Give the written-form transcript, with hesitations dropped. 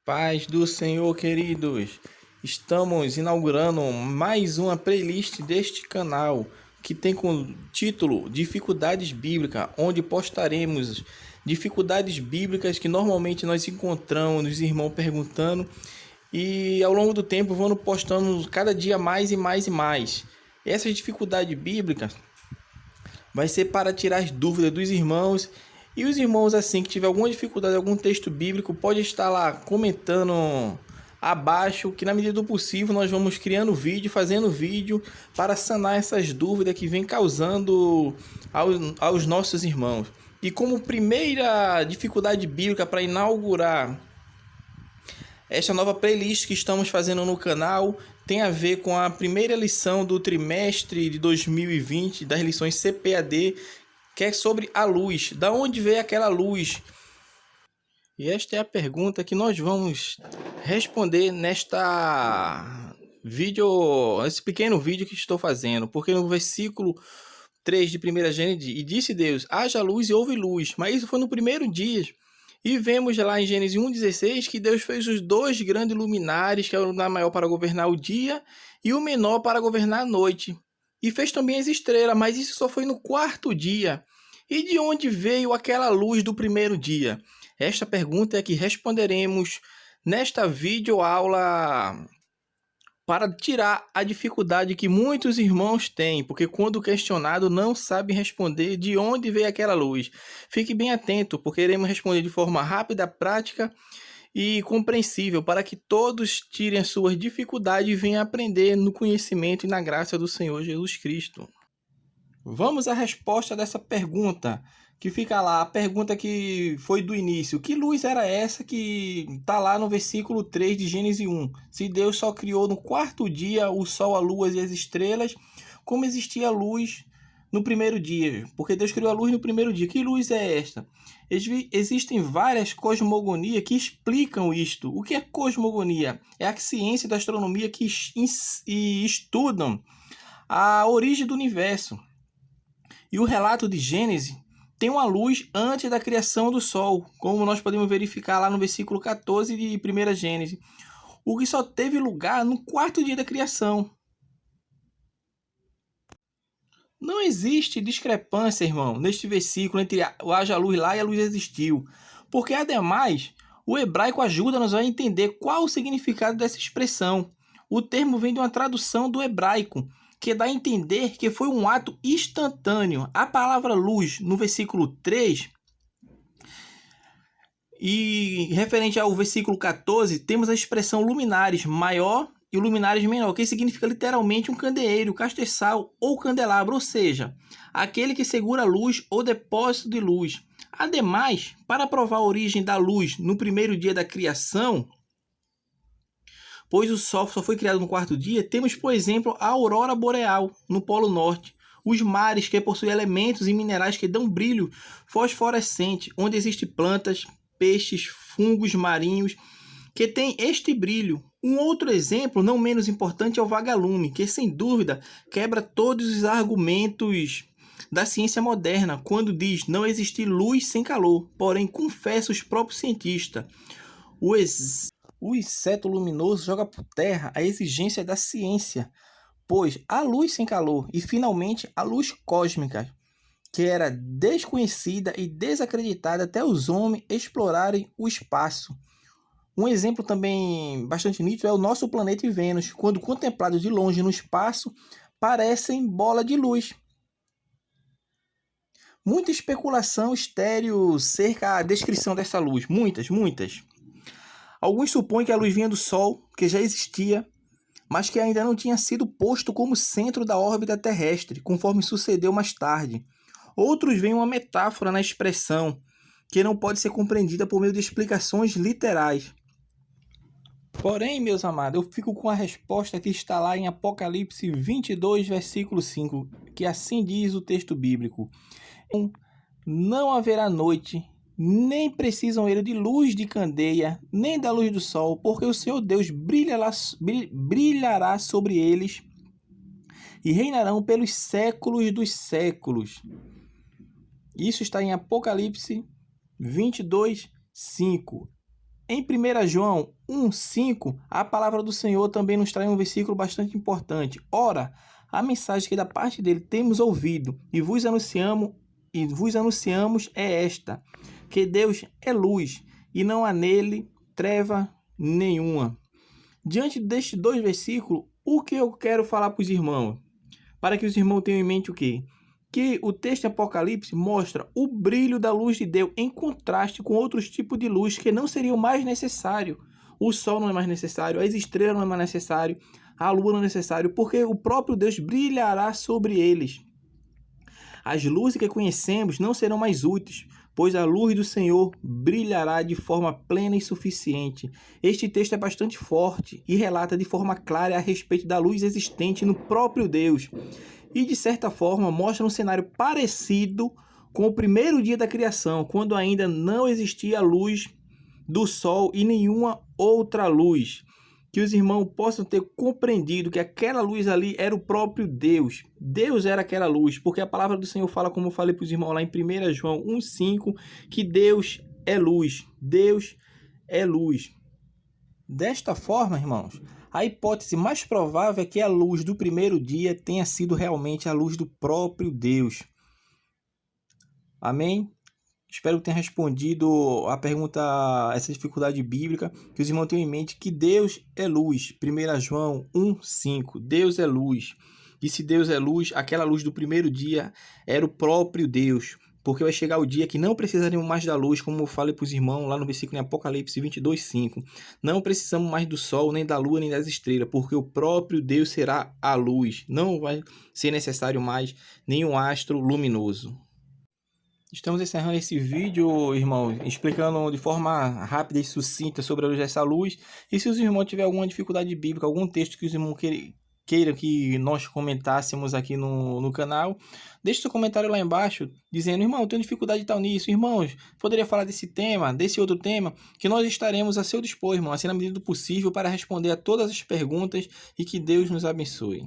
Paz do Senhor, queridos. Estamos inaugurando mais uma playlist deste canal que tem como título Dificuldades Bíblicas, onde postaremos dificuldades bíblicas que normalmente nós encontramos os irmãos perguntando e ao longo do tempo vamos postando cada dia mais e mais e mais. Essas dificuldades bíblicas vai ser para tirar as dúvidas dos irmãos. E os irmãos, assim, que tiver alguma dificuldade, algum texto bíblico, pode estar lá comentando abaixo, que na medida do possível nós vamos criando vídeo, fazendo vídeo para sanar essas dúvidas que vem causando aos nossos irmãos. E como primeira dificuldade bíblica para inaugurar esta nova playlist que estamos fazendo no canal, tem a ver com a primeira lição do trimestre de 2020, das lições CPAD, que é sobre a luz. Da onde veio aquela luz? E esta é a pergunta que nós vamos responder nesse pequeno vídeo que estou fazendo. Porque no versículo 3 de 1 Gênesis, e disse Deus, haja luz e houve luz. Mas isso foi no primeiro dia. E vemos lá em Gênesis 1,16 que Deus fez os dois grandes luminares, que é o maior para governar o dia e o menor para governar a noite. E fez também as estrelas, mas isso só foi no quarto dia. E de onde veio aquela luz do primeiro dia? Esta pergunta é que responderemos nesta videoaula para tirar a dificuldade que muitos irmãos têm, porque quando questionado não sabe responder de onde veio aquela luz. Fique bem atento, porque iremos responder de forma rápida, prática e compreensível, para que todos tirem as suas dificuldades e venham aprender no conhecimento e na graça do Senhor Jesus Cristo. Vamos à resposta dessa pergunta, que fica lá, a pergunta que foi do início. Que luz era essa que está lá no versículo 3 de Gênesis 1? Se Deus só criou no quarto dia o sol, a lua e as estrelas, como existia a luz no primeiro dia? Porque Deus criou a luz no primeiro dia. Que luz é esta? Existem várias cosmogonias que explicam isto. O que é cosmogonia? É a ciência da astronomia que estudam a origem do universo. E o relato de Gênesis tem uma luz antes da criação do Sol, como nós podemos verificar lá no versículo 14 de 1 Gênesis, o que só teve lugar no quarto dia da criação. Não existe discrepância, irmão, neste versículo entre haja luz lá e a luz existiu, porque, ademais, o hebraico ajuda-nos a entender qual o significado dessa expressão. O termo vem de uma tradução do hebraico, que dá a entender que foi um ato instantâneo. A palavra luz, no versículo 3, e referente ao versículo 14, temos a expressão luminares, maior, e o luminares menor, que significa literalmente um candeeiro, castiçal ou candelabro, ou seja, aquele que segura a luz ou depósito de luz. Ademais, para provar a origem da luz no primeiro dia da criação, pois o Sol só foi criado no quarto dia, temos, por exemplo, a aurora boreal no Polo Norte, os mares, que possuem elementos e minerais que dão brilho fosforescente, onde existem plantas, peixes, fungos marinhos, que tem este brilho. Um outro exemplo, não menos importante, é o vagalume, que sem dúvida quebra todos os argumentos da ciência moderna, quando diz não existir luz sem calor. Porém, confessa os próprios cientistas, o inseto luminoso joga por terra a exigência da ciência, pois a luz sem calor e, finalmente, a luz cósmica, que era desconhecida e desacreditada até os homens explorarem o espaço. Um exemplo também bastante nítido é o nosso planeta e Vênus, quando contemplados de longe no espaço, parecem bola de luz. Muita especulação estéril cerca a descrição dessa luz, muitas. Alguns supõem que a luz vinha do Sol, que já existia, mas que ainda não tinha sido posto como centro da órbita terrestre, conforme sucedeu mais tarde. Outros veem uma metáfora na expressão, que não pode ser compreendida por meio de explicações literais. Porém, meus amados, eu fico com a resposta que está lá em Apocalipse 22, versículo 5, que assim diz o texto bíblico: não haverá noite, nem precisam eles de luz de candeia, nem da luz do sol, porque o Senhor Deus brilhará sobre eles e reinarão pelos séculos dos séculos. Isso está em Apocalipse 22, 5. Em 1 João 1,5, a palavra do Senhor também nos traz um versículo bastante importante. Ora, a mensagem que da parte dele temos ouvido e vos anunciamos é esta, que Deus é luz e não há nele treva nenhuma. Diante destes dois versículos, o que eu quero falar para os irmãos? Para que os irmãos tenham em mente o quê? Que o texto de Apocalipse mostra o brilho da luz de Deus em contraste com outros tipos de luz que não seriam mais necessários. O sol não é mais necessário, as estrelas não é mais necessário, a lua não é necessário, porque o próprio Deus brilhará sobre eles. As luzes que conhecemos não serão mais úteis, pois a luz do Senhor brilhará de forma plena e suficiente. Este texto é bastante forte e relata de forma clara a respeito da luz existente no próprio Deus. E, de certa forma, mostra um cenário parecido com o primeiro dia da criação, quando ainda não existia a luz do sol e nenhuma outra luz. Que os irmãos possam ter compreendido que aquela luz ali era o próprio Deus. Deus era aquela luz, porque a palavra do Senhor fala, como eu falei para os irmãos lá em 1 João 1,5, que Deus é luz. Deus é luz. Desta forma, irmãos, a hipótese mais provável é que a luz do primeiro dia tenha sido realmente a luz do próprio Deus. Amém? Espero que tenha respondido a pergunta, essa dificuldade bíblica, que os irmãos tenham em mente que Deus é luz. 1 João 1,5. Deus é luz. E se Deus é luz, aquela luz do primeiro dia era o próprio Deus. Porque vai chegar o dia que não precisaremos mais da luz, como eu falei para os irmãos lá no versículo em Apocalipse 22,5. Não precisamos mais do sol, nem da lua, nem das estrelas, porque o próprio Deus será a luz. Não vai ser necessário mais nenhum astro luminoso. Estamos encerrando esse vídeo, irmãos, explicando de forma rápida e sucinta sobre a luz dessa luz. E se os irmãos tiverem alguma dificuldade bíblica, algum texto que os irmãos queiram que nós comentássemos aqui no canal, deixe seu comentário lá embaixo, dizendo: irmão, eu tenho dificuldade tal nisso. Irmãos, poderia falar desse tema, desse outro tema, que nós estaremos a seu dispor, irmão, assim na medida do possível, para responder a todas as perguntas, e que Deus nos abençoe.